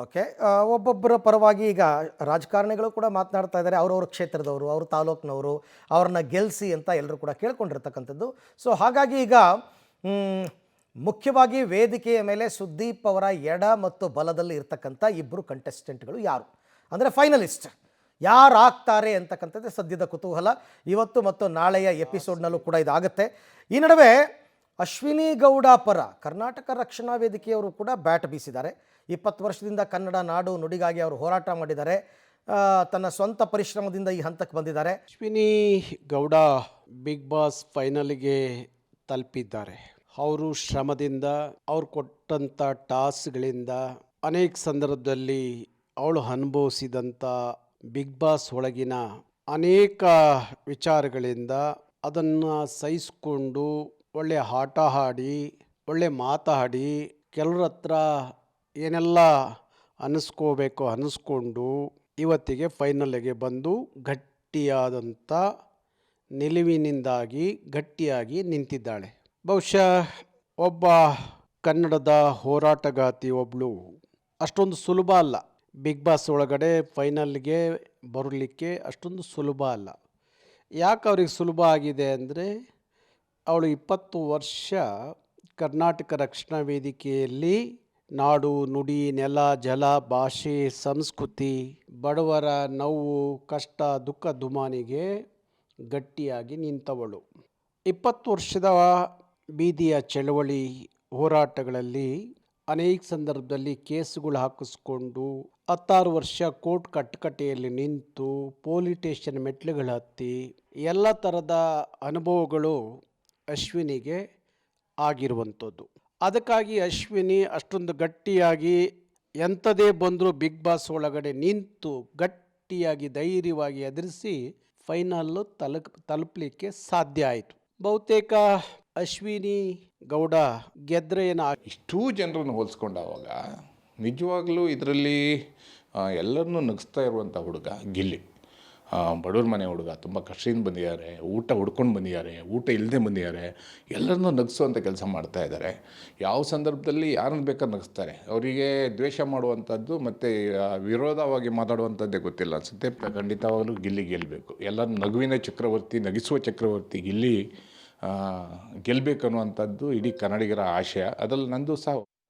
Okay. ಒಬ್ಬೊಬ್ಬರ ಪರವಾಗಿ ಈಗ ರಾಜಕಾರಣಿಗಳು ಕೂಡ ಮಾತನಾಡ್ತಾ ಇದ್ದಾರೆ. ಅವ್ರವ್ರ ಕ್ಷೇತ್ರದವರು, ಅವ್ರ ತಾಲೂಕಿನವರು, ಅವ್ರನ್ನ ಗೆಲ್ಲಿಸಿ ಅಂತ ಎಲ್ಲರೂ ಕೂಡ ಕೇಳ್ಕೊಂಡಿರ್ತಕ್ಕಂಥದ್ದು. ಸೊ ಹಾಗಾಗಿ ಈಗ ಮುಖ್ಯವಾಗಿ ವೇದಿಕೆಯ ಮೇಲೆ ಸುದೀಪ್ ಅವರ ಎಡ ಮತ್ತು ಬಲದಲ್ಲಿ ಇರ್ತಕ್ಕಂಥ ಇಬ್ಬರು ಕಂಟೆಸ್ಟೆಂಟ್ಗಳು ಯಾರು ಅಂದರೆ ಫೈನಲಿಸ್ಟ್ ಯಾರು ಆಗ್ತಾರೆ ಅಂತಕ್ಕಂಥದ್ದೇ ಸದ್ಯದ ಕುತೂಹಲ. ಇವತ್ತು ಮತ್ತು ನಾಳೆಯ ಎಪಿಸೋಡ್ನಲ್ಲೂ ಕೂಡ ಇದಾಗುತ್ತೆ. ಈ ನಡುವೆ ಅಶ್ವಿನಿ ಗೌಡ ಪರ ಕರ್ನಾಟಕ ರಕ್ಷಣಾ ವೇದಿಕೆಯವರು ಕೂಡ ಬ್ಯಾಟ್ ಬೀಸಿದ್ದಾರೆ. 20 ವರ್ಷದಿಂದ ಕನ್ನಡ ನಾಡು ನುಡಿಗಾಗಿ ಅವರು ಹೋರಾಟ ಮಾಡಿದ್ದಾರೆ. ತನ್ನ ಸ್ವಂತ ಪರಿಶ್ರಮದಿಂದ ಈ ಹಂತಕ್ಕೆ ಬಂದಿದ್ದಾರೆ. ಅಶ್ವಿನಿ ಗೌಡ ಬಿಗ್ ಬಾಸ್ ಫೈನಲ್ಗೆ ತಲುಪಿದ್ದಾರೆ. ಅವರು ಶ್ರಮದಿಂದ, ಅವ್ರು ಕೊಟ್ಟಂಥ ಟಾಸ್ಕ್ಗಳಿಂದ, ಅನೇಕ ಸಂದರ್ಭದಲ್ಲಿ ಅವಳು ಅನುಭವಿಸಿದಂಥ ಬಿಗ್ ಬಾಸ್ ಒಳಗಿನ ಅನೇಕ ವಿಚಾರಗಳಿಂದ ಅದನ್ನು ಸಹಿಸ್ಕೊಂಡು ಒಳ್ಳೆ ಆಟ ಆಡಿ, ಒಳ್ಳೆ ಮಾತಾಡಿ, ಕೆಲವ್ರ ಹತ್ರ ಏನೆಲ್ಲ ಅನ್ನಿಸ್ಕೋಬೇಕು ಅನ್ನಿಸ್ಕೊಂಡು ಇವತ್ತಿಗೆ ಫೈನಲ್ಗೆ ಬಂದು ಗಟ್ಟಿಯಾದಂಥ ನಿಲುವಿನಿಂದಾಗಿ ಗಟ್ಟಿಯಾಗಿ ನಿಂತಿದ್ದಾಳೆ. ಬಹುಶಃ ಒಬ್ಬ ಕನ್ನಡದ ಹೋರಾಟಗಾತಿ ಒಬ್ಬಳು ಅಷ್ಟೊಂದು ಸುಲಭ ಅಲ್ಲ. ಬಿಗ್ ಬಾಸ್ ಒಳಗಡೆ ಫೈನಲ್ಗೆ ಬರಲಿಕ್ಕೆ ಅಷ್ಟೊಂದು ಸುಲಭ ಅಲ್ಲ. ಯಾಕೆ ಅವ್ರಿಗೆ ಸುಲಭ ಆಗಿದೆ ಅಂದರೆ, ಅವಳು 20 ವರ್ಷ ಕರ್ನಾಟಕ ರಕ್ಷಣಾ ವೇದಿಕೆಯಲ್ಲಿ ನಾಡು ನುಡಿ ನೆಲ ಜಲ ಭಾಷೆ ಸಂಸ್ಕೃತಿ ಬಡವರ ನೋವು ಕಷ್ಟ ದುಃಖ ದುಮಾನಿಗೆ ಗಟ್ಟಿಯಾಗಿ ನಿಂತವಳು. 20 ವರ್ಷದ ಬೀದಿಯ ಚಳವಳಿ ಹೋರಾಟಗಳಲ್ಲಿ ಅನೇಕ ಸಂದರ್ಭದಲ್ಲಿ ಕೇಸುಗಳು ಹಾಕಿಸ್ಕೊಂಡು 16 ವರ್ಷ ಕೋರ್ಟ್ ಕಟ್ಟಕಟೆಯಲ್ಲಿ ನಿಂತು ಪೊಲೀಸ್ ಸ್ಟೇಷನ್ ಮೆಟ್ಲುಗಳು ಹತ್ತಿ ಎಲ್ಲ ಥರದ ಅನುಭವಗಳು ಅಶ್ವಿನಿಗೆ ಆಗಿರುವಂಥದ್ದು. ಅದಕ್ಕಾಗಿ ಅಶ್ವಿನಿ ಅಷ್ಟೊಂದು ಗಟ್ಟಿಯಾಗಿ ಎಂಥದೇ ಬಂದರೂ ಬಿಗ್ ಬಾಸ್ ಒಳಗಡೆ ನಿಂತು ಗಟ್ಟಿಯಾಗಿ ಧೈರ್ಯವಾಗಿ ಎದುರಿಸಿ ಫೈನಲ್ಲು ತಲುಪಲಿಕ್ಕೆ ಸಾಧ್ಯ ಆಯಿತು. ಬಹುತೇಕ ಅಶ್ವಿನಿ ಗೌಡ ಗೆದ್ರೆ ಇಷ್ಟೂ ಜನರನ್ನು ಹೋಲಿಸ್ಕೊಂಡಾಗ ನಿಜವಾಗ್ಲೂ ಇದರಲ್ಲಿ ಎಲ್ಲರನ್ನೂ ನಗಿಸ್ತಾ ಇರುವಂಥ ಹುಡುಗ ಗಿಲ್ಲಿ. ಬಡವ್ರ ಮನೆ ಹುಡುಗ, ತುಂಬ ಕಷ್ಟದಿಂದ ಬಂದಿದ್ದಾರೆ, ಊಟ ಹುಡ್ಕೊಂಡು ಬಂದಿದ್ದಾರೆ, ಊಟ ಇಲ್ಲದೆ ಬಂದಿದ್ದಾರೆ, ಎಲ್ಲರನ್ನೂ ನಗಿಸುವಂಥ ಕೆಲಸ ಮಾಡ್ತಾ ಇದ್ದಾರೆ. ಯಾವ ಸಂದರ್ಭದಲ್ಲಿ ಯಾರನ್ನು ಬೇಕಾದ್ರೆ ನಗಿಸ್ತಾರೆ. ಅವರಿಗೆ ದ್ವೇಷ ಮಾಡುವಂಥದ್ದು ಮತ್ತು ವಿರೋಧವಾಗಿ ಮಾತಾಡುವಂಥದ್ದೇ ಗೊತ್ತಿಲ್ಲ ಅನಿಸುತ್ತೆ. ಖಂಡಿತವಾಗಲೂ ಗಿಲ್ಲಿ ಗೆಲ್ಲಬೇಕು. ಎಲ್ಲರೂ ನಗುವಿನ ಚಕ್ರವರ್ತಿ, ನಗಿಸುವ ಚಕ್ರವರ್ತಿ ಗಿಲ್ಲಿ ಗೆಲ್ಲಬೇಕು ಅನ್ನುವಂಥದ್ದು ಇಡೀ ಕನ್ನಡಿಗರ ಆಶಯ. ಅದರಲ್ಲಿ ನಂದು ಸಹ